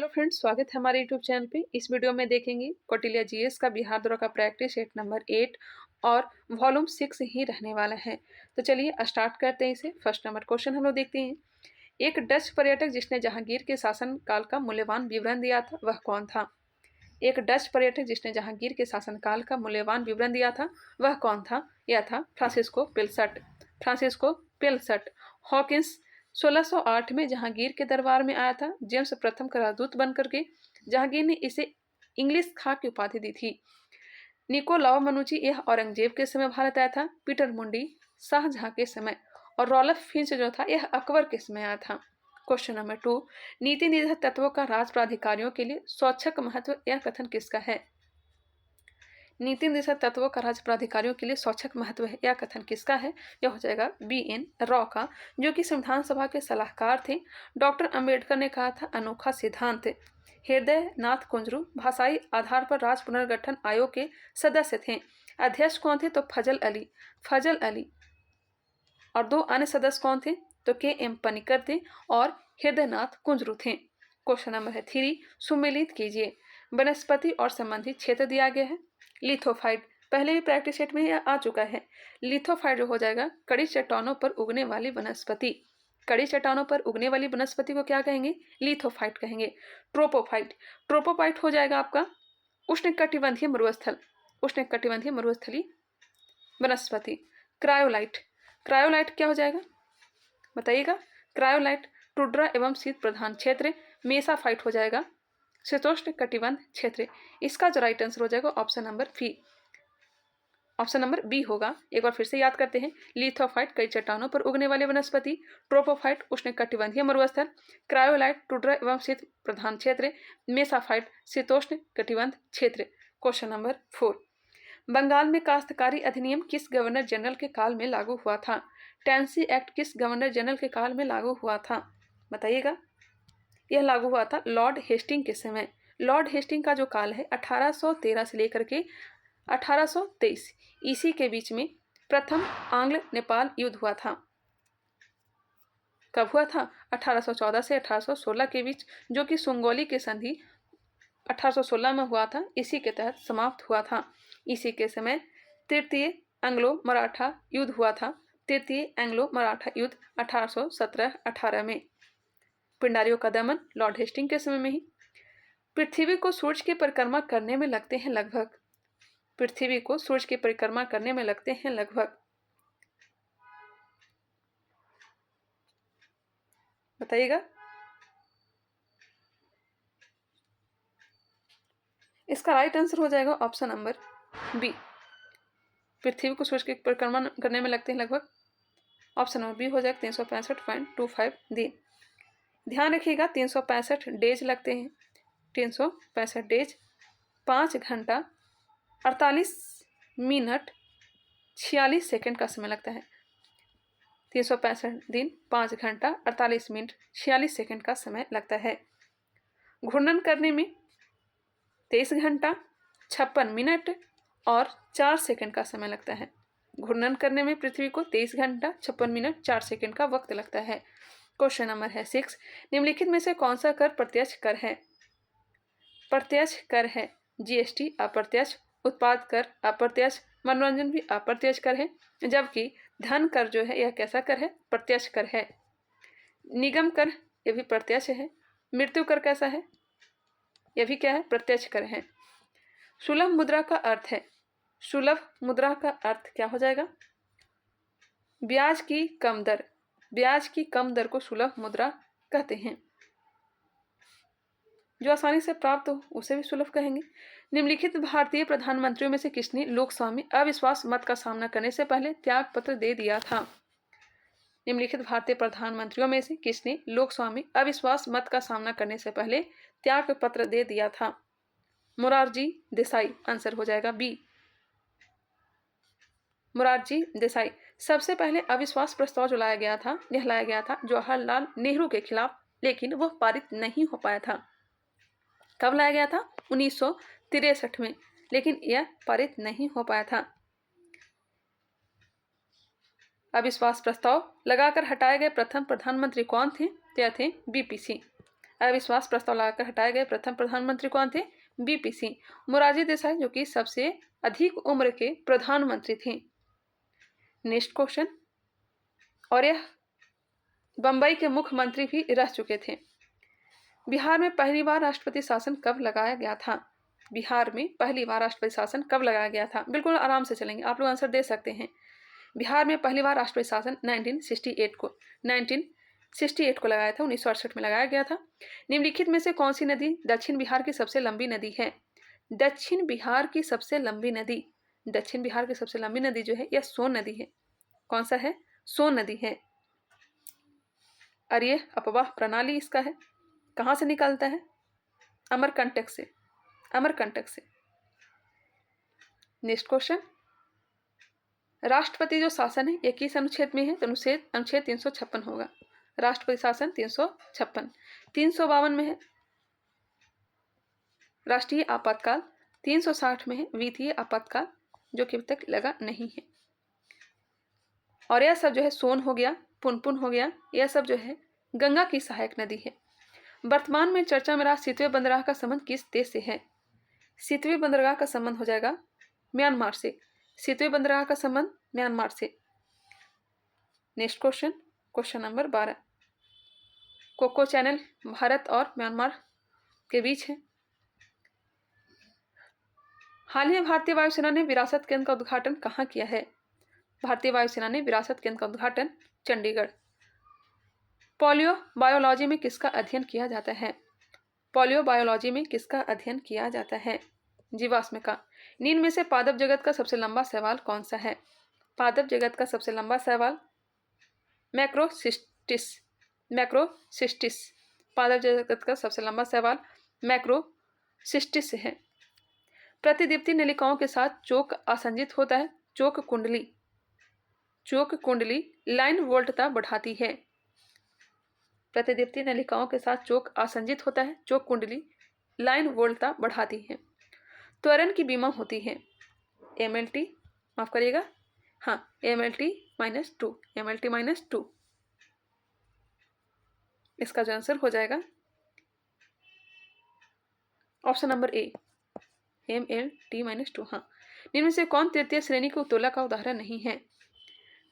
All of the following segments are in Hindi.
हेलो फ्रेंड्स, स्वागत है हमारे यूट्यूब चैनल पे। इस वीडियो में देखेंगे कौटिल्य जीएस का बिहार दौरा का प्रैक्टिस सेट नंबर 8 और वॉल्यूम 6 ही रहने वाला है। तो चलिए स्टार्ट करते हैं इसे। फर्स्ट नंबर क्वेश्चन हम लोग देखते हैं। एक डच पर्यटक जिसने जहांगीर के शासन काल का मूल्यवान विवरण दिया था वह कौन था? एक डच पर्यटक जिसने जहांगीर के शासनकाल का मूल्यवान विवरण दिया था वह कौन था? यह था फ्रांसिस्को पिलसट। फ्रांसिस्को पिलसट। हॉकिंस 1608 में जहांगीर के दरबार में आया था। जेम्स प्रथम का राजदूत बनकर के जहांगीर ने इसे इंग्लिश खां की उपाधि दी थी। निकोलाउ मनुची यह औरंगजेब के समय भारत आया था। पीटर मुंडी शाहजहां के समय और रॉलफ फिंच जो था यह अकबर के समय आया था। क्वेश्चन नंबर 2, नीति निर्धारित तत्वों का राज प्राधिकारियों के लिए स्वच्छक महत्व, यह कथन किसका है? नीति निर्धारित तत्वों का राज प्राधिकारियों के लिए स्वच्छक महत्व है, यह कथन किसका है? यह हो जाएगा BN रॉ का, जो कि संविधान सभा के सलाहकार थे। डॉक्टर अंबेडकर ने कहा था अनोखा सिद्धांत। हृदय नाथ कुंजरू भाषाई आधार पर राज्य पुनर्गठन आयोग के सदस्य थे। अध्यक्ष कौन थे? तो फजल अली। और दो अन्य सदस्य कौन थे? तो KM पनिकर थे और हृदयनाथ कुंजरू थे। क्वेश्चन नंबर है 3, सुमेलित कीजिए। वनस्पति और संबंधित क्षेत्र दिया गया है। लिथोफाइट, पहले भी प्रैक्टिस सेट में यह आ चुका है। लिथोफाइट जो हो जाएगा कड़ी चट्टानों पर उगने वाली वनस्पति। कड़ी चट्टानों पर उगने वाली वनस्पति को क्या कहेंगे? लिथोफाइट कहेंगे। ट्रोपोफाइट, ट्रोपोफाइट हो जाएगा आपका उष्णकटिबंधीय मरुस्थल, उष्णकटिबंधीय मरुस्थलीय वनस्पति। क्रायोलाइट, क्रायोलाइट क्या हो जाएगा बताइएगा? क्रायोलाइट टुड्रा एवं शीत प्रधान क्षेत्र। मेसाफाइट हो जाएगा शीतोष्ण कटिबंध क्षेत्र। इसका जो राइट आंसर हो जाएगा ऑप्शन नंबर बी होगा। एक बार फिर से याद करते हैं। लिथोफाइट कई चट्टानों पर उगने वाली वनस्पति। ट्रोपोफाइट उष्णकटिबंधीय मरुस्थल। क्रायोलाइट टुड्रा एवं शीत प्रधान क्षेत्र। मेसाफाइट शीतोष्ण कटिबंध क्षेत्र। क्वेश्चन नंबर 4, बंगाल में काश्तकारी अधिनियम किस गवर्नर जनरल के काल में लागू हुआ था? टेंसी एक्ट किस गवर्नर जनरल के काल में लागू हुआ था बताइएगा? यह लागू हुआ था लॉर्ड हेस्टिंग के समय। लॉर्ड हेस्टिंग का जो काल है 1813 से लेकर के 1823 इसी के बीच में प्रथम आंग्ल नेपाल युद्ध हुआ था। कब हुआ था? 1814 से 1816 के बीच, जो कि सुंगोली की संधि 1816 में हुआ था, इसी के तहत समाप्त हुआ था। इसी के समय तृतीय एंग्लो मराठा युद्ध हुआ था। तृतीय एंग्लो मराठा युद्ध 1817-18 में। पिंडारियों का दमन लॉर्ड हेस्टिंग के समय में ही। पृथ्वी को सूर्य की परिक्रमा करने में लगते हैं लगभग, पृथ्वी को सूर्य की परिक्रमा करने में लगते हैं लगभग बताइएगा? इसका राइट आंसर हो जाएगा ऑप्शन नंबर बी। पृथ्वी को सूर्य की परिक्रमा करने में लगते हैं लगभग, ऑप्शन नंबर बी हो जाएगा 365.25 दिन। ध्यान रखिएगा 365 डेज लगते हैं। 365 डेज 5 घंटा 48 मिनट 46 सेकंड का समय लगता है। 365 दिन 5 घंटा 48 मिनट 46 सेकंड का समय लगता है। घूर्णन करने में 23 घंटा 56 मिनट और 4 सेकंड का समय लगता है। घूर्णन करने में पृथ्वी को 23 घंटा 56 मिनट 4 सेकंड का वक्त लगता है। क्वेश्चन नंबर है 6, निम्नलिखित में से कौन सा कर प्रत्यक्ष कर है? प्रत्यक्ष कर है GST अप्रत्यक्ष, उत्पाद कर अप्रत्यक्ष, मनोरंजन भी अप्रत्यक्ष कर है, जबकि धन कर जो है यह कैसा कर है? प्रत्यक्ष कर है। निगम कर यह भी प्रत्यक्ष है। मृत्यु कर कैसा है? यह भी क्या है? प्रत्यक्ष कर है। सुलभ मुद्रा का अर्थ है, सुलभ मुद्रा का अर्थ क्या हो जाएगा? ब्याज की कम दर, ब्याज की कम दर को सुलभ मुद्रा कहते हैं। जो आसानी से प्राप्त हो उसे भी सुलभ कहेंगे। निम्नलिखित भारतीय प्रधानमंत्रियों में से किसने लोकसभा में अविश्वास मत का सामना करने से पहले त्याग पत्र दे दिया था? निम्नलिखित भारतीय प्रधानमंत्रियों में से किसने लोकसभा में अविश्वास मत का सामना करने से पहले त्याग पत्र दे दिया था? मोरारजी देसाई, आंसर हो जाएगा बी, मोरारजी देसाई। सबसे पहले अविश्वास प्रस्ताव जो लाया गया था, यह लाया गया था जवाहरलाल नेहरू के खिलाफ, लेकिन वह पारित नहीं हो पाया था। कब लाया गया था? 1963 में, लेकिन यह पारित नहीं हो पाया था। अविश्वास प्रस्ताव लगाकर हटाए गए प्रथम प्रधानमंत्री कौन थे? तो यह थे BPC। अविश्वास प्रस्ताव लाकर हटाए गए प्रथम प्रधानमंत्री कौन थे? बीपी सिंह। मोरारजी देसाई जो कि सबसे अधिक उम्र के प्रधानमंत्री थे। नेक्स्ट क्वेश्चन, और यह बंबई के मुख्यमंत्री भी रह चुके थे। बिहार में पहली बार राष्ट्रपति शासन कब लगाया गया था? बिहार में पहली बार राष्ट्रपति शासन कब लगाया गया था? बिल्कुल आराम से चलेंगे, आप लोग आंसर दे सकते हैं। बिहार में पहली बार राष्ट्रपति शासन 1968 को लगाया था, 1968 में लगाया गया था। निम्नलिखित में से कौन सी नदी दक्षिण बिहार की सबसे लंबी नदी है? दक्षिण बिहार की सबसे लंबी नदी, दक्षिण बिहार की सबसे लंबी नदी जो है यह सोन नदी है। कौन सा है? सोन नदी है। और ये अपवाह प्रणाली इसका है, कहाँ से निकलता है? अमरकंटक से, अमरकंटक से। नेक्स्ट क्वेश्चन, राष्ट्रपति जो शासन है ये किस अनुच्छेद में है? तो अनुच्छेद 356 होगा। राष्ट्रपति शासन 356। 352 में है राष्ट्रीय आपातकाल, 360 में है वित्तीय आपातकाल, जो कि अब तक लगा नहीं है। और यह सब जो है सोन हो गया, पुनपुन हो गया, यह सब जो है गंगा की सहायक नदी है। वर्तमान में चर्चा में रहा सीतवें बंदरगाह का संबंध किस देश से है? सीतवें बंदरगाह का संबंध हो जाएगा म्यांमार से। सीतवें बंदरगाह का संबंध म्यांमार से। Next question, question number 12। Coco Channel Bharat और म्यांमार के बीच है। हाल ही में भारतीय वायुसेना ने विरासत केंद्र का उद्घाटन कहाँ किया है? भारतीय वायुसेना ने विरासत केंद्र का उद्घाटन चंडीगढ़। पोलियो बायोलॉजी में किसका अध्ययन किया जाता है? पोलियो बायोलॉजी में किसका अध्ययन किया जाता है? जीवाश्म का। निम्न में से पादप जगत का सबसे लंबा शैवाल कौन सा है? पादप जगत का सबसे लंबा शैवाल मैक्रोसिस्टिस, मैक्रोसिस्टिस। पादप जगत का सबसे लंबा शैवाल मैक्रोसिस्टिस है। प्रतिदीप्ति नलिकाओं के साथ चोक आसंजित होता है। चोक कुंडली, चोक कुंडली लाइन वोल्टता बढ़ाती है। प्रतिदीप्ति नलिकाओं के साथ चोक आसंजित होता है। चोक कुंडली लाइन वोल्टता बढ़ाती है। त्वरण की बीमा होती है। MLT, माफ करिएगा, हाँ MLT-2, MLT-2। इसका जो आंसर हो जाएगा ऑप्शन नंबर ए, MLT-2। हाँ, निम्न में से कौन तृतीय श्रेणी के उत्तोलक का उदाहरण नहीं है?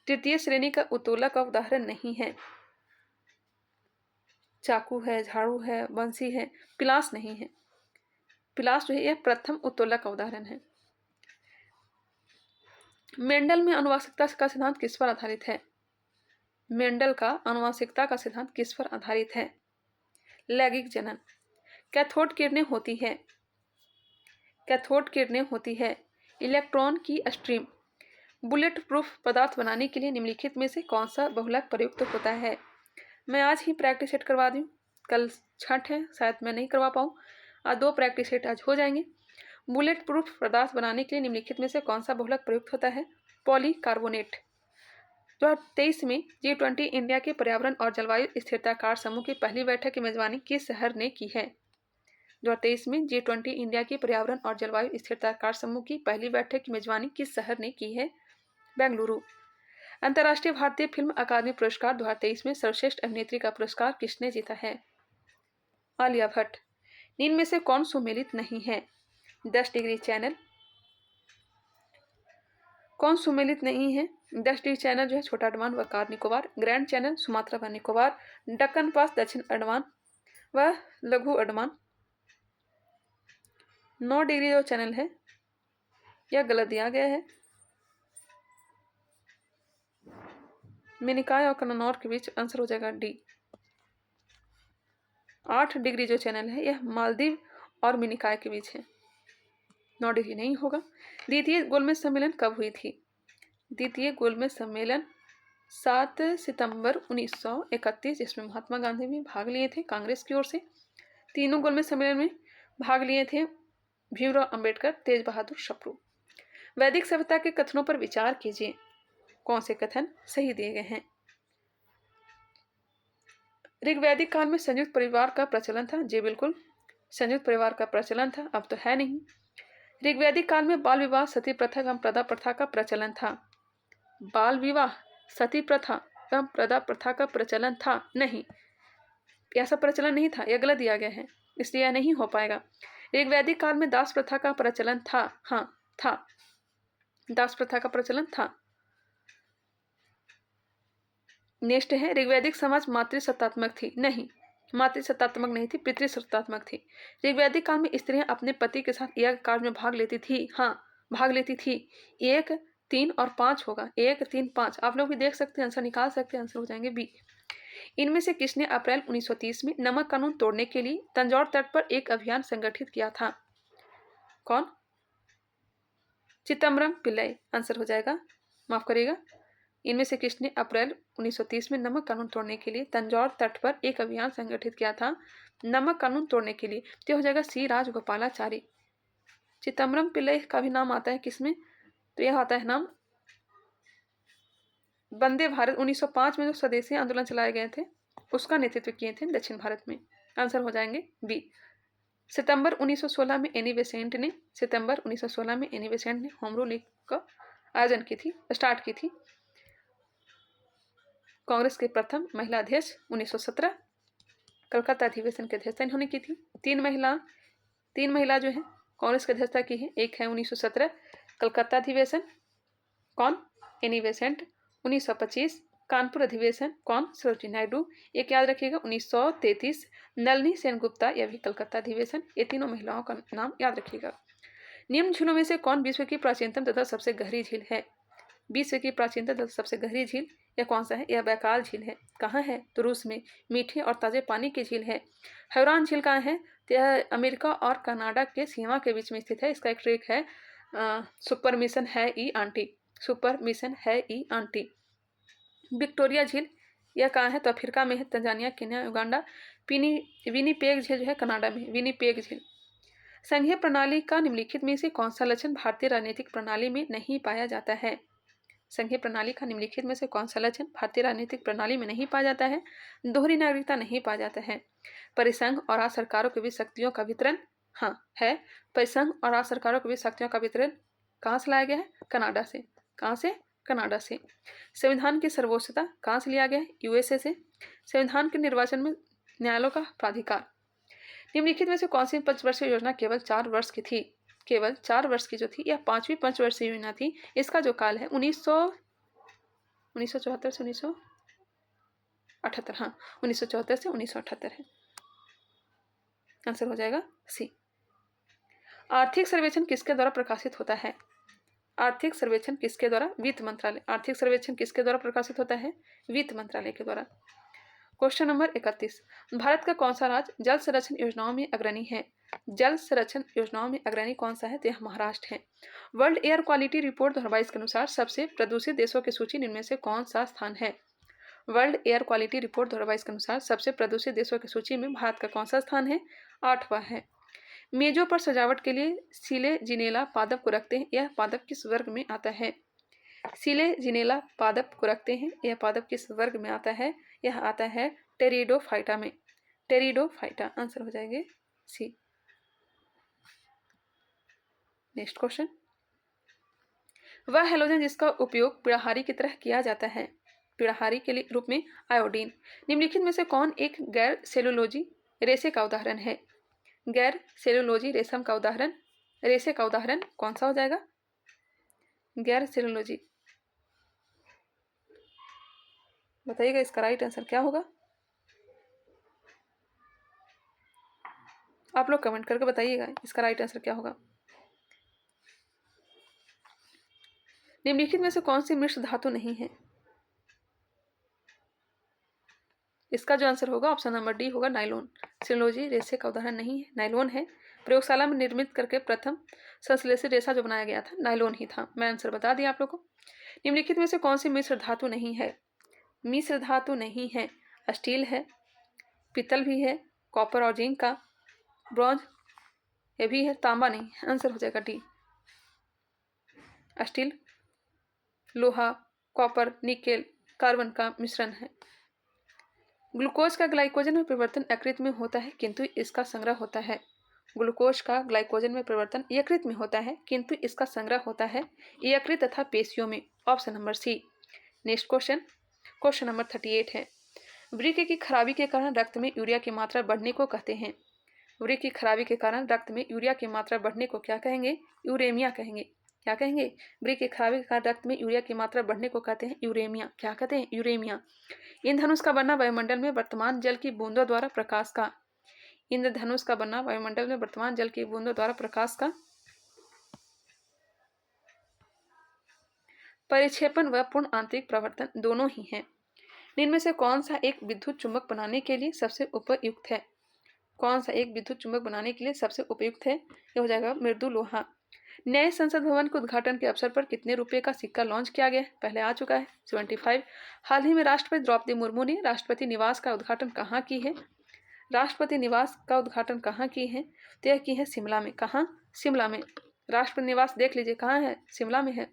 तृतीय श्रेणी का उत्तोलक का उदाहरण नहीं है। चाकू है, झाड़ू है, बंसी है, पिलास नहीं है। पिलास जो है यह प्रथम उत्तोलक का उदाहरण है। मेंडल में आनुवंशिकता का सिद्धांत किस पर आधारित है? मेंडल का आनुवंशिकता का सिद्धांत किस पर आधारित है? लैंगिक जनन। कैथोड किरणें होती है, कैथोड किरणें होती है इलेक्ट्रॉन की स्ट्रीम। बुलेट प्रूफ पदार्थ बनाने के लिए निम्नलिखित में से कौन सा बहुलक प्रयुक्त होता है? मैं आज ही प्रैक्टिस सेट करवा दूँ, कल छठ है, शायद मैं नहीं करवा पाऊँ। आज 2 प्रैक्टिस सेट आज हो जाएंगे। बुलेट प्रूफ पदार्थ बनाने के लिए निम्नलिखित में से कौन सा बहुलक प्रयुक्त होता है? पॉलीकार्बोनेट। 2023 में G20 इंडिया के पर्यावरण और जलवायु स्थिरता कार्य समूह की पहली बैठक की मेजबानी किस शहर ने की है? 2023 में G20 इंडिया के पर्यावरण और जलवायु स्थिरता कार्य समूह की पहली बैठक की मेजबानी किस शहर ने की है? बेंगलुरु। अंतर्राष्ट्रीय भारतीय फिल्म अकादमी पुरस्कार 2023 में सर्वश्रेष्ठ अभिनेत्री का पुरस्कार किसने जीता है? आलिया भट्ट। निम्न में से कौन सुमेलित नहीं है? 10 डिग्री चैनल। कौन सुमेलित नहीं है? 10 डिग्री चैनल जो है छोटा अंडमान व car Nicobar, grand channel Sumatra व निकोबार, दक्कन पास दक्षिण अंडमान व लघु अंडमान। 9 डिग्री जो चैनल है यह गलत दिया गया है। मिनिकॉय और कन्नौर के बीच आंसर हो जाएगा डी। 8 डिग्री जो चैनल है यह मालदीव और मिनिकॉय के बीच है। 9 डिग्री नहीं होगा। द्वितीय गोलमेज सम्मेलन कब हुई थी? द्वितीय गोलमेज सम्मेलन 7 सितंबर 1931, जिसमें महात्मा गांधी भी भाग लिए थे कांग्रेस की ओर से। तीनों गोलमेज सम्मेलन में भाग लिए थे भीमराव अंबेडकर, तेज बहादुर सप्रू। वैदिक सभ्यता के कथनों पर विचार कीजिए। कौन से कथन सही दिए गए हैं? ऋग्वैदिक काल में संयुक्त परिवार का प्रचलन था। जी बिल्कुल, संयुक्त परिवार का प्रचलन था, अब तो है नहीं। ऋग्वैदिक काल में बाल विवाह, सती प्रथा एवं प्रदा प्रथा का प्रचलन था। बाल विवाह, सती प्रथा एवं प्रदा प्रथा का प्रचलन था नहीं। ऐसा प्रचलन नहीं था, यह गलत दिया गया है, इसलिए यह नहीं हो पाएगा। ऋग्वैदिक काल में दास प्रथा का प्रचलन था, हाँ था, दास प्रथा का प्रचलन था। नेक्स्ट है, ऋग्वैदिक समाज मातृसत्तात्मक थी, नहीं, मातृसत्तात्मक नहीं थी, पितृसत्तात्मक थी। ऋग्वैदिक काल में स्त्रियां अपने पति के साथ यज्ञ कार्य में भाग लेती थी, हाँ भाग लेती थी। 1, 3 और 5 होगा, 1, 3, 5 आप लोग भी देख सकते हैं, आंसर निकाल सकते हैं, आंसर हो जाएंगे बी। इनमें से किसने अप्रैल 1930 में नमक कानून तोड़ने के लिए तंजौर तट पर एक अभियान संगठित किया था? कौन? चिदम्बरम पिल्लई, आंसर हो जाएगा, माफ करिएगा। इनमें से किसने अप्रैल 1930 में नमक कानून तोड़ने के लिए तंजौर तट पर एक अभियान संगठित किया था नमक कानून तोड़ने के लिए? तो हो जाएगा सी राजगोपालाचारी। चिदम्बरम पिल्लई का भी नाम आता है किसमें? तो यह आता है नाम वंदे भारत 1905 में जो स्वदेशी आंदोलन चलाए गए थे उसका नेतृत्व किए थे दक्षिण भारत में। आंसर हो जाएंगे बी। सितंबर 1916 में एनी बेसेंट ने होम रूल लीग का आयोजन की थी, स्टार्ट की थी। कांग्रेस के प्रथम महिला अध्यक्ष 1917, कलकत्ता अधिवेशन की अध्यक्षता इन्होंने की थी। तीन महिला जो है कांग्रेस की अध्यक्षता की है। एक है 1917 कलकत्ता अधिवेशन, कौन? Annie Besant. 1925 कानपुर अधिवेशन, कौन? सरोजिनी नायडू। एक याद रखिएगा 1933 नलिनी सेनगुप्ता, यह भी कलकत्ता अधिवेशन। ये तीनों महिलाओं का नाम याद रखिएगा। निम्न झीलों में से कौन विश्व की प्राचीनतम तथा सबसे गहरी झील है? विश्व की प्राचीनतम तथा सबसे गहरी झील यह कौन सा है? यह बैकाल झील है। कहाँ है? तो रूस में। मीठे और ताजे पानी की झील है। हैरान झील कहाँ है? तो यह अमेरिका और कनाडा के सीमा के बीच में स्थित है। इसका एक ट्रिक है, सुपर मिशन है ई आंटी, सुपर मिशन है ई आंटी। विक्टोरिया झील यह कहाँ है? तो अफ्रीका में है, तंजानिया, केन्या, युगांडा। विनीपेग झील जो है कनाडा में, विनीपेग झील। संघीय प्रणाली का निम्नलिखित में से कौन सा लक्षण भारतीय राजनीतिक प्रणाली में नहीं पाया जाता है? संघीय प्रणाली का निम्नलिखित में से कौन सा लक्षण भारतीय राजनीतिक प्रणाली में नहीं पाया जाता है? दोहरी नागरिकता नहीं पाया जाता है। परिसंघ और राज्य सरकारों के बीच शक्तियों का वितरण, हाँ है। परिसंघ और राज्य सरकारों के बीच शक्तियों का वितरण कहाँ से लाया गया है? कनाडा से। कहाँ से? कनाडा से। संविधान की सर्वोच्चता कहाँ से लिया गया है? यूएसए से। संविधान के निर्वाचन में न्यायालयों का प्राधिकार। निम्नलिखित में से कौन सी पंचवर्षीय योजना केवल 4 वर्ष की थी? केवल 4 वर्ष की जो थी, यह 5वीं पंचवर्षीय योजना थी। इसका जो काल है 1974 से 1978, हाँ 1974 से 1978 है। आंसर हो जाएगा सी। आर्थिक सर्वेक्षण किसके द्वारा प्रकाशित होता है? आर्थिक सर्वेक्षण किसके द्वारा? वित्त मंत्रालय। आर्थिक सर्वेक्षण किसके द्वारा प्रकाशित होता है? वित्त मंत्रालय के द्वारा। क्वेश्चन नंबर 31, भारत का कौन सा राज्य जल संरक्षण योजनाओं में अग्रणी है? जल संरक्षण योजनाओं में अग्रणी कौन सा है? तो यह महाराष्ट्र है। वर्ल्ड एयर क्वालिटी रिपोर्ट 2022 के अनुसार सबसे प्रदूषित देशों की सूची इनमें से कौन सा स्थान है? वर्ल्ड एयर क्वालिटी रिपोर्ट 2022 के अनुसार सबसे प्रदूषित देशों की सूची में भारत का कौन सा स्थान है? 8वां है। मेजों पर सजावट के लिए सीले जिनेला पादप को रखते हैं, यह पादप किस वर्ग में आता है? सीले जिनेला पादप को रखते हैं, यह पादप किस वर्ग में आता है? यह आता है टेरिडोफाइटा में। टेरिडोफाइटा, आंसर हो जाएंगे सी। नेक्स्ट क्वेश्चन, वह हैलोजन जिसका उपयोग पीड़ाहारी की तरह किया जाता है, पीड़ाहारी के लिए रूप में आयोडीन। निम्नलिखित में से कौन एक गैर सेलुलोजी रेशे का उदाहरण है? गैर सेलुलोजी रेशम का उदाहरण, रेशे का उदाहरण कौन सा हो जाएगा? गैर सेलुलोजी, बताइएगा इसका राइट आंसर क्या होगा? आप लोग कमेंट करके बताइएगा इसका राइट आंसर क्या होगा। निम्नलिखित में से कौन सी मिश्र धातु नहीं है? इसका जो आंसर होगा ऑप्शन नंबर डी होगा नाइलोन। सेलुलोजी रेशे का उदाहरण नहीं है, नाइलोन है। प्रयोगशाला में निर्मित करके प्रथम संश्लेषित रेशा जो बनाया गया था नाइलोन ही था। मैं आंसर बता दिया आप लोगों को। निम्नलिखित में से कौन सी मिश्र धातु नहीं है? मिश्र धातु नहीं है, स्टील है, पीतल भी है, कॉपर और जिंक का, ब्रॉन्ज ये भी है, तांबा नहीं। आंसर हो जाएगा डी, स्टील, लोहा, कॉपर, निकेल, कार्बन का मिश्रण है। ग्लूकोज का ग्लाइकोजन में परिवर्तन यकृत में होता है किंतु इसका संग्रह होता है। ग्लूकोज का ग्लाइकोजन में परिवर्तन यकृत में होता है किंतु इसका संग्रह होता है यकृत तथा पेशियों में। Option number C. Next question, question number 38 है, वृक्क की खराबी के कारण रक्त में यूरिया की मात्रा बढ़ने को कहते हैं। वृक्क की खराबी के कारण रक्त में यूरिया की मात्रा बढ़ने को क्या कहेंगे? यूरेमिया कहेंगे। क्या कहेंगे? वृक्क की खराबी के कारण रक्त में यूरिया की मात्रा बढ़ने को कहते हैं यूरेमिया। क्या कहते हैं? यूरेमिया। इंद्रधनुष का बनना वायुमंडल में वर्तमान जल की बूंदों द्वारा प्रकाश का। इंद्रधनुष का बनना वायुमंडल में वर्तमान जल की बूंदों द्वारा प्रकाश का परिक्षेपण व पूर्ण आंतरिक प्रवर्तन दोनों ही हैं। इनमें से कौन सा एक विद्युत चुंबक बनाने के लिए सबसे उपयुक्त है? कौन सा एक विद्युत चुंबक बनाने के लिए सबसे उपयुक्त है? ये हो जाएगा मृदु लोहा। नए संसद भवन के उद्घाटन के अवसर पर कितने रुपए का सिक्का लॉन्च किया गया? पहले आ चुका है 75। हाल ही में राष्ट्रपति द्रौपदी मुर्मू ने राष्ट्रपति निवास का उद्घाटन कहाँ की है? राष्ट्रपति निवास का उद्घाटन कहाँ की है? तो यह की है शिमला में। कहाँ? शिमला में। राष्ट्रपति निवास देख लीजिए कहाँ है? शिमला में है।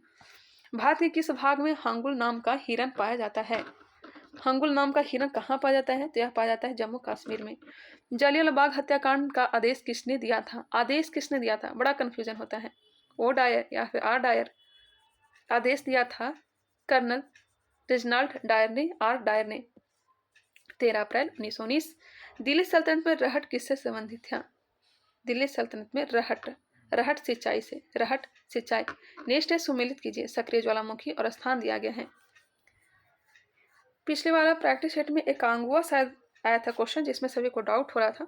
भारत के किस भाग में हंगुल नाम का हिरन पाया जाता है? हंगुल नाम का हिरन कहाँ पाया जाता है? तो यह पाया जाता है जम्मू कश्मीर में। जलियांवाला बाग हत्याकांड का आदेश किसने दिया था? आदेश किसने दिया था? बड़ा कंफ्यूजन होता है। ओ डायर या फिर आर डायर। आदेश दिया था कर्नल रेजिनाल्ड डायर ने, आर डायर ने। 13 अप्रैल 1919। दिल्ली सल्तनत में रहट किससे संबंधित था? दिल्ली सल्तनत में रहट, रहट सिंचाई से, रहट सिंचाई। नेक्स्ट है सुमेलित कीजिए। सक्रिय ज्वालामुखी और स्थान दिया गया है। पिछले वाला प्रैक्टिस सेट में एकांगुआ शायद आया था क्वेश्चन, जिसमें सभी को डाउट हो रहा था।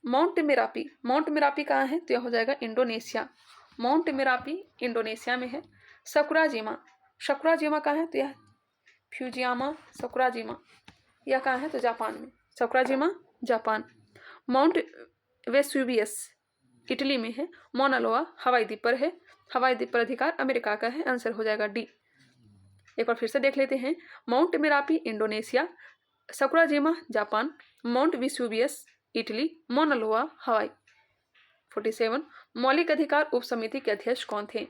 माउंट मेरापी, माउंट मेरापी कहाँ है? तो यह हो जाएगा इंडोनेशिया। माउंट मेरापी इंडोनेशिया में है। सकुराजिमा, सकुराजिमा कहाँ है? तो यह फ्यूजियामा सकुराजिमा। यह कहाँ है? तो जापान में। Sakurajima Japan. Mount Vesuvius Italy में है। मोनालोआ हवाई द्वीप पर है। हवाई द्वीप पर अधिकार अमेरिका का है। आंसर हो जाएगा डी। एक बार फिर से देख लेते हैं। Mount Merapi Indonesia, Sakurajima Japan, mount Vesuvius Italy, मोनालोआ हवाई। 47 मौलिक अधिकार उप समिति के अध्यक्ष कौन थे?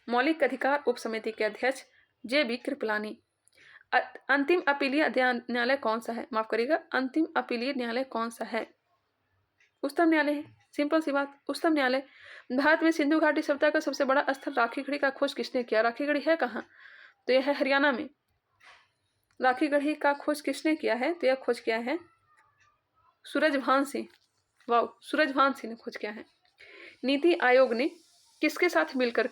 मौलिक अधिकार उप समिति के अध्यक्ष जे.बी. कृपलानी। अंतिम अपीलीय न्यायालय कौन सा है? माफ करिएगा, अंतिम अपीलीय न्यायालय कौन सा है? उच्चतम न्यायालय है। सिंपल सी बात, उच्चतम न्यायालय। भारत में सिंधु घाटी सभ्यता का सबसे बड़ा स्थल राखी गढ़ी का खोज किसने किया? राखी गढ़ी है कहाँ? तो यह है हरियाणा में। राखी गढ़ी का खोज किसने किया है? तो यह खोज किया है सूरजभान सिंह। वाह, सूरजभान सिंह ने खोज किया है। नीति आयोग ने किसके साथ मिलकर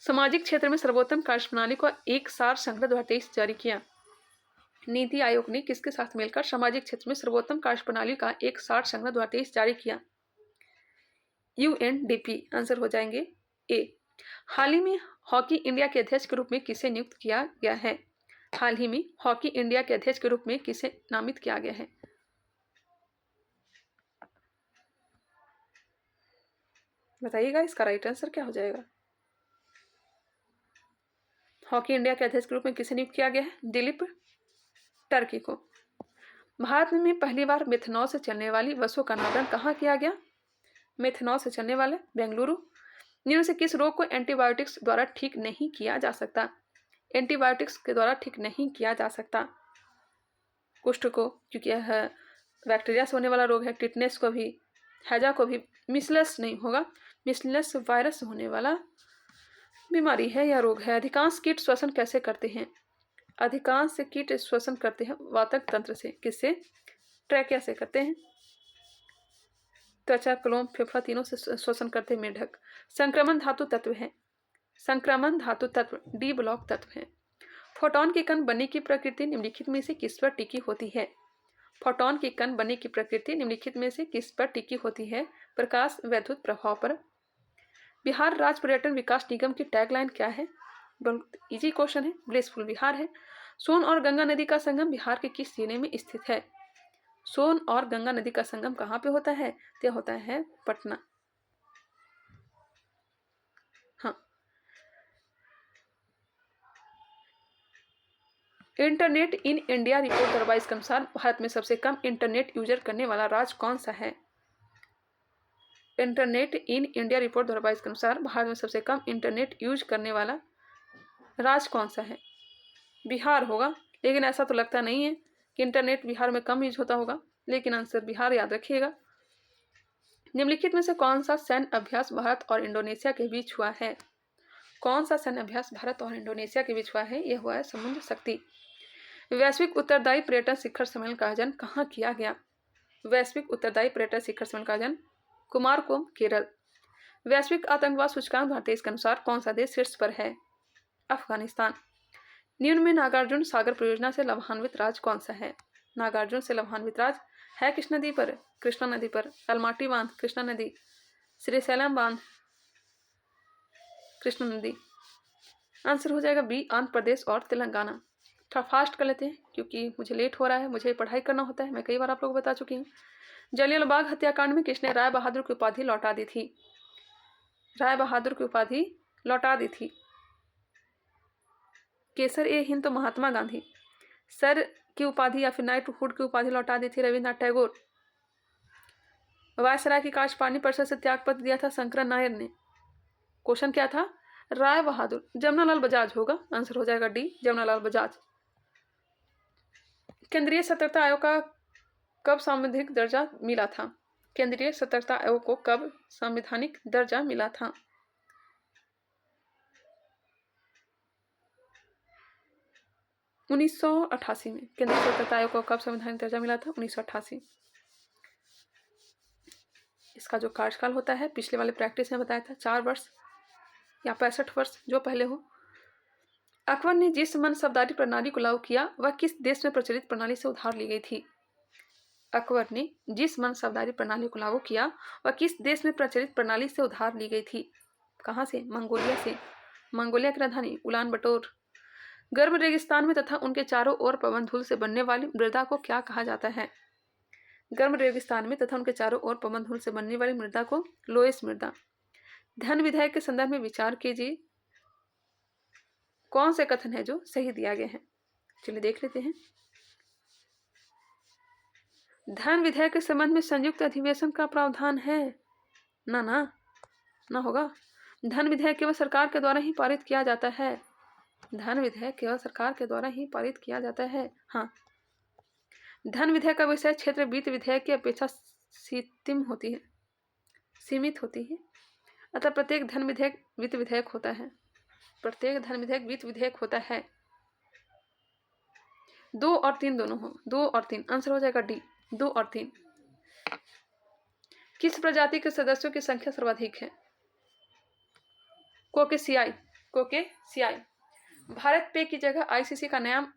सामाजिक क्षेत्र में सर्वोत्तम कार्यप्रणाली को एक सार संग्रह 2023 जारी किया? नीति आयोग ने किसके साथ मिलकर सामाजिक क्षेत्र में सर्वोत्तम कार्यप्रणाली का एक सार संग्रह 2023 जारी किया? UNDP। आंसर हो जाएंगे ए। हाल ही में हॉकी इंडिया के अध्यक्ष के रूप में किसे नियुक्त किया गया है? हाल ही में हॉकी इंडिया के अध्यक्ष के रूप में किसे नामित किया गया है? बताइएगा, इसका राइट आंसर क्या हो जाएगा? हॉकी इंडिया के अध्यक्ष के रूप में किसे नियुक्त किया गया है? दिलीप टर्की को। भारत में पहली बार मेथनॉल से चलने वाली बसों का अनावरण कहाँ किया गया? मेथनॉल से चलने वाले बेंगलुरु। निम्न से किस रोग को एंटीबायोटिक्स द्वारा ठीक नहीं किया जा सकता? एंटीबायोटिक्स के द्वारा ठीक नहीं किया जा सकता। कुष्ठ को, क्योंकि यह बैक्टीरिया से होने वाला रोग है। टिटनेस को भी, हैजा को भी। मिसलस नहीं होगा, मिसलस वायरस से होने वाला बीमारी है या रोग है। अधिकांश कीट श्वसन कैसे करते हैं? अधिकांश कीट श्वसन करते हैं वातक तंत्र से। किससे? ट्रैकिया से करते हैं। त्वचा, क्लोम, फेफड़ा तीनों से श्वसन करते हैं मेढक। संक्रमण धातु तत्व है। संक्रमण धातु तत्व डी ब्लॉक तत्व है। फोटॉन के कण बनने की प्रकृति निम्नलिखित में से किस पर टिकी होती है? फोटॉन के कण बनने की प्रकृति निम्नलिखित में से किस पर टिकी होती है? प्रकाश वैद्युत प्रभाव पर। बिहार राज्य पर्यटन विकास निगम की टैगलाइन क्या है? बहुत इजी क्वेश्चन है। ब्लिसफुल बिहार है। सोन और गंगा नदी का संगम बिहार के किस जिले में स्थित है? सोन और गंगा नदी का संगम कहाँ पे होता है? तो होता है पटना। हाँ। इंटरनेट इन इंडिया रिपोर्ट 2022 के अनुसार भारत में सबसे कम इंटरनेट यूजर करने वाला राज्य कौन सा है? इंटरनेट इन इंडिया रिपोर्ट 2022 के अनुसार भारत में सबसे कम इंटरनेट यूज करने वाला राज्य कौन सा है? बिहार होगा, लेकिन ऐसा तो लगता नहीं है कि इंटरनेट बिहार में कम यूज होता होगा, लेकिन आंसर बिहार याद रखिएगा। निम्नलिखित में से कौन सा सैन्य अभ्यास भारत और इंडोनेशिया के बीच हुआ है? कौन सा सैन्य अभ्यास भारत और इंडोनेशिया के बीच हुआ है? यह हुआ है समुद्र शक्ति। वैश्विक उत्तरदायी पर्यटन शिखर सम्मेलन का आयोजन कहाँ किया गया? वैश्विक उत्तरदायी पर्यटन शिखर सम्मेलन का आयोजन कुमारकोम, केरल। वैश्विक आतंकवाद सूचकांक भारत देश के अनुसार कौन सा देश शीर्ष पर है? अफगानिस्तान। निम्न में नागार्जुन सागर परियोजना से लाभान्वित राज्य कौन सा है? नागार्जुन से लाभान्वित राज्य है किस नदी पर? कृष्णा नदी पर। अलमाटी बांध, कृष्णा नदी। श्रीशैलम बांध, कृष्णा नदी। आंसर हो जाएगा बी, आंध्र प्रदेश और तेलंगाना। थोड़ा फास्ट कर लेते हैं क्योंकि मुझे लेट हो रहा है, मुझे पढ़ाई करना होता है, मैं कई बार आप लोगों को बता चुकी हूँ। जलियांवाला बाग हत्याकांड में किसने राय बहादुर की उपाधि लौटा दी थी? राय बहादुर की उपाधि लौटा दी थी। केसर ए हिंद तो महात्मा गांधी। सर की उपाधि या फिर नाइटहुड की उपाधि लौटा दी थी रविन्द्रनाथ टैगोर। वायसराय की काश पानी परिषद से त्यागपत्र दिया था शंकरन नायर ने। क्वेश्चन क्या था? राय बहादुर। जमनालाल बजाज होगा, आंसर हो जाएगा डी, जमनालाल बजाज। केंद्रीय सतर्कता आयोग का कब संवैधानिक दर्जा मिला था? केंद्रीय सतर्कता आयोग को कब संवैधानिक दर्जा मिला था? 1988 में। केंद्रीय सतर्कता आयोग को कब संवैधानिक दर्जा मिला था? 1988। इसका जो कार्यकाल होता है पिछले वाले प्रैक्टिस में बताया था 4 वर्ष या 65 वर्ष जो पहले हो। अकबर ने जिस मनसबदारी प्रणाली को लागू किया वह किस देश में प्रचलित प्रणाली से उधार ली गई थी? अकबर ने जिस मनसबदारी प्रणाली को लागू किया वह किस देश में प्रचलित प्रणाली से उधार ली गई थी? कहाँ से? मंगोलिया से। मंगोलिया की राजधानी उलान बटोर। गर्म रेगिस्तान में तथा उनके चारों ओर पवन धूल से बनने वाली मृदा को क्या कहा जाता है? गर्म रेगिस्तान में तथा उनके चारों ओर पवन धूल से बनने वाली मृदा को लोएस मृदा। धन विधेयक के संदर्भ में विचार कीजिए कौन से कथन है जो सही दिया गया है? चलिए देख लेते हैं। धन विधेयक के संबंध में संयुक्त अधिवेशन का प्रावधान है? ना होगा। धन विधेयक केवल सरकार के द्वारा ही पारित किया जाता है। धन विधेयक केवल सरकार के द्वारा ही पारित किया जाता है। हाँ, धन विधेयक का विषय क्षेत्र वित्त विधेयक की अपेक्षा सीमित होती है। अतः प्रत्येक धन विधेयक वित्त विधेयक होता है। प्रत्येक धन विधेयक वित्त विधेयक होता है। 2 और 3 दोनों हो। 2 और 3 आंसर हो जाएगा डी, 2 और 3। किस प्रजाति के सदस्यों की संख्या सर्वाधिक है? कोकेसियाई। भारत पे की जगह आईसीसी का नया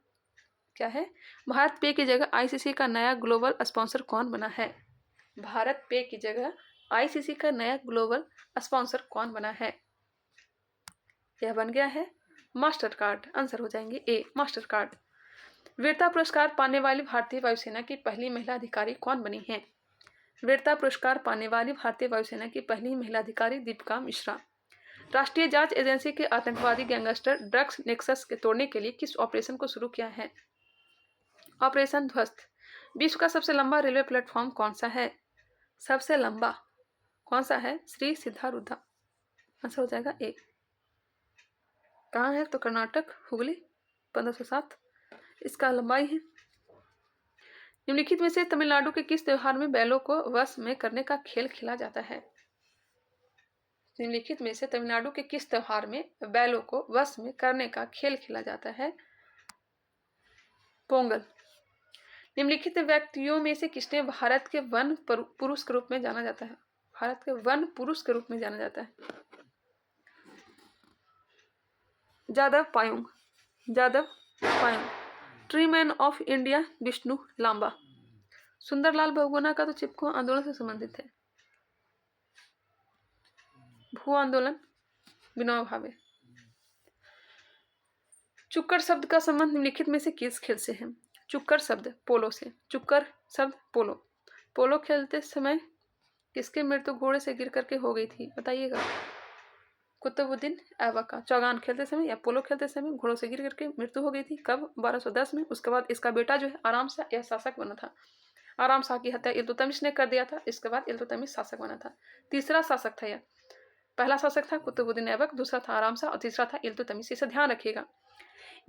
क्या है? भारत पे की जगह आईसीसी का नया ग्लोबल स्पॉन्सर कौन बना है? भारत पे की जगह आईसीसी का नया ग्लोबल स्पॉन्सर कौन बना है? यह बन गया है मास्टर कार्ड। आंसर हो जाएंगे ए, मास्टर कार्ड। वीरता पुरस्कार पाने वाली भारतीय वायुसेना की पहली महिला अधिकारी कौन बनी है? वीरता पुरस्कार पाने वाली भारतीय वायुसेना की पहली महिला अधिकारी दीपिका मिश्रा। राष्ट्रीय जांच एजेंसी के आतंकवादी गैंगस्टर ड्रग्स नेक्सस के तोड़ने के लिए किस ऑपरेशन को शुरू किया है? ऑपरेशन ध्वस्त। विश्व का सबसे लंबा रेलवे प्लेटफॉर्म कौन सा है? सबसे लंबा कौन सा है? श्री सिद्धारूढ़ा। आंसर हो जाएगा ए। कहाँ है? तो कर्नाटक, हुगली, 1507 इसका लंबाई है। निम्नलिखित में से तमिलनाडु के किस त्योहार में बैलों को वश में करने का खेल खेला जाता है? निम्नलिखित में से तमिलनाडु के किस त्योहार में बैलों को वश में करने का खेल खेला जाता है? पोंगल। निम्नलिखित व्यक्तियों में से किसने भारत के वन पुरुष के रूप में जाना जाता है? भारत के वन पुरुष के रूप में जाना जाता है? Jadav Payeng. Tree man of India Vishnu Lamba. Sunderlal Bahuguna का तो चिपको आंदोलन से संबंधित है। भू आंदोलन विनोबा भावे। चुक्कर शब्द का संबंध निम्नलिखित में से किस खेल से है? चुक्कर शब्द पोलो से। चुक्कर शब्द पोलो खेलते समय किसकी मृत्यु घोड़े से गिर करके हो गई थी? बताइएगा। कुतुबुद्दीन ऐबक का। चौगान खेलते समय या पोलो खेलते समय घोड़ों से गिर करके मृत्यु हो गई थी। कब? 1210 में। उसके बाद इसका बेटा जो है आराम शाह यह शासक बना था। आराम शाह की हत्या इल्तुतमिश ने कर दिया था। इसके बाद इल्तुतमिश शासक बना था। तीसरा शासक था यह। पहला शासक था कुतुबुद्दीन ऐबक, दूसरा था आराम शाह और तीसरा था इल्तुतमिश। इसे ध्यान रखिएगा।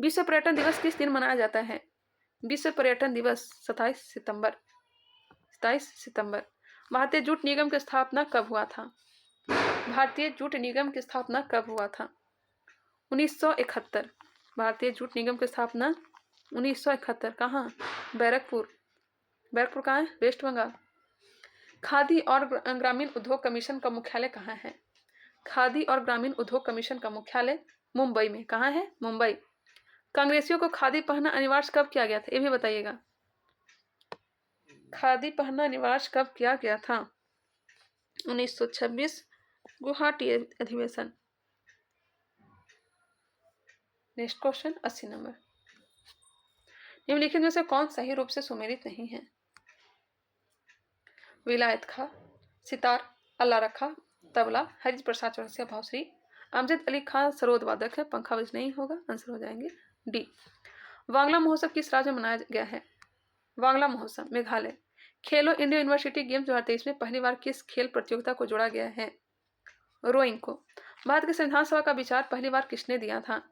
विश्व पर्यटन दिवस किस दिन मनाया जाता है? विश्व पर्यटन दिवस 27 सितंबर। भारतीय जूट निगम की स्थापना कब हुआ था? भारतीय जूट निगम की स्थापना कब हुआ था? 1971। भारतीय जूट निगम की स्थापना 1971 कहाँ? बैरकपुर। बैरकपुर कहाँ है? वेस्ट बंगाल। खादी और ग्रामीण उद्योग कमीशन का मुख्यालय कहाँ है? खादी और ग्रामीण उद्योग कमीशन का मुख्यालय मुंबई में। कहाँ है? मुंबई। कांग्रेसियों को खादी पहनना अनिवार्य कब किया गया था? ये भी बताइएगा। खादी पहनना अनिवार्य कब किया गया था? 1926 गुवाहाटी अधिवेशन। Next question 80 number. निम्नलिखित में से कौन सही रूप से सुमेलित नहीं है? विलायत खां, सितार, अल्लाह रखा, तबला, हरि प्रसाद चौरसिया बांसुरी, अमजद अली खान सरोद वादक है, पंखावज नहीं होगा, आंसर हो जाएंगे डी। वांगला महोत्सव किस राज्य में मनाया गया है? वांगला महोत्सव मेघालय। खेलो इंडिया यूनिवर्सिटी गेम्स 2023 में पहली बार किस खेल प्रतियोगिता को जोड़ा गया है? रोइंग को। भारत की संविधान सभा का विचार पहली बार किसने दिया था?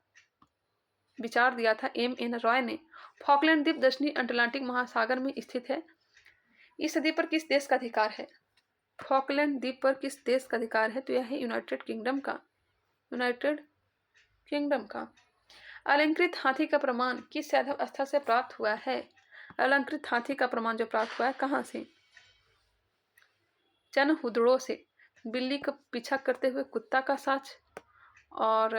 विचार दिया था M.N. रॉय ने। फॉकलैंड द्वीप दक्षिणी अटलांटिक महासागर में स्थित है। इस द्वीप पर किस देश का अधिकार है? फॉकलैंड द्वीप पर किस देश का अधिकार है? तो यह है यूनाइटेड किंगडम का। यूनाइटेड किंगडम का। अलंकृत हाथी का प्रमाण किस सैद्धांतिक स्थल से प्राप्त हुआ है? अलंकृत हाथी का प्रमाण जो प्राप्त हुआ है कहाँ से? चनहुदड़ो से। बिल्ली का पीछा करते हुए कुत्ता का साँच, और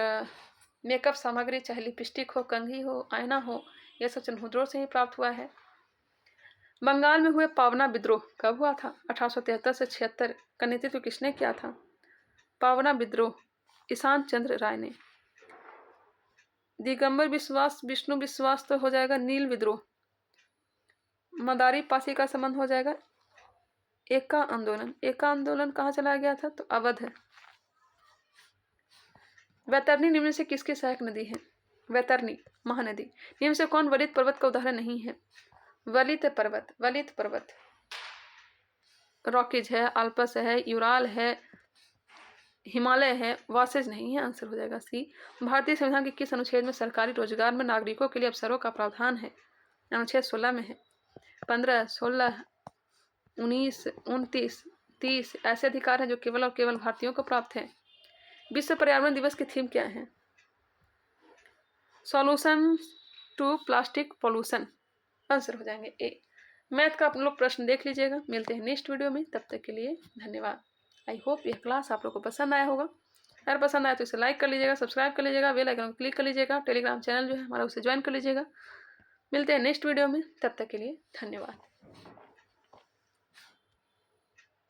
मेकअप सामग्री चाहे लिपस्टिक हो, कंघी हो, आईना हो, यह सब चनहुदड़ो से ही प्राप्त हुआ है। बंगाल में हुए पावना विद्रोह कब हुआ था? 1873 से 76 का नेतृत्व किसने किया था? पावना विद्रोह ईशान चंद्र राय ने। दिगंबर विश्वास, विष्णु विश्वास तो हो जाएगा नील विद्रोह। मदारी पासी का संबंध हो जाएगा एका आंदोलन। एका आंदोलन कहाँ चलाया गया था? तो अवध है। वैतरणी निम्न से किसकी सहायक नदी है? वैतरणी महानदी। निम्न से कौन वलित पर्वत का उदाहरण नहीं है? वलित पर्वत। वलित पर्वत रॉकीज है, आल्पस है, यूराल है, हिमालय है, वासेज नहीं है, आंसर हो जाएगा सी। भारतीय संविधान के किस अनुच्छेद में सरकारी रोजगार में नागरिकों के लिए अवसरों का प्रावधान है? अनुच्छेद 16 में है। 15, 16, 19, 29, 30 ऐसे अधिकार हैं जो केवल और केवल भारतीयों को प्राप्त है। विश्व पर्यावरण दिवस की थीम क्या है? Solution to plastic pollution, answer हो जाएंगे ए। मैथ का आप लोग प्रश्न देख लीजिएगा। मिलते हैं नेक्स्ट वीडियो में, तब तक के लिए धन्यवाद। आई होप यह क्लास आप लोग को पसंद आया होगा। अगर पसंद आया तो इसे लाइक कर लीजिएगा, सब्सक्राइब कर लीजिएगा, बेल आइकन को क्लिक कर लीजिएगा, टेलीग्राम चैनल जो है हमारा उसे ज्वाइन कर लीजिएगा। मिलते हैं नेक्स्ट वीडियो में, तब तक के लिए धन्यवाद।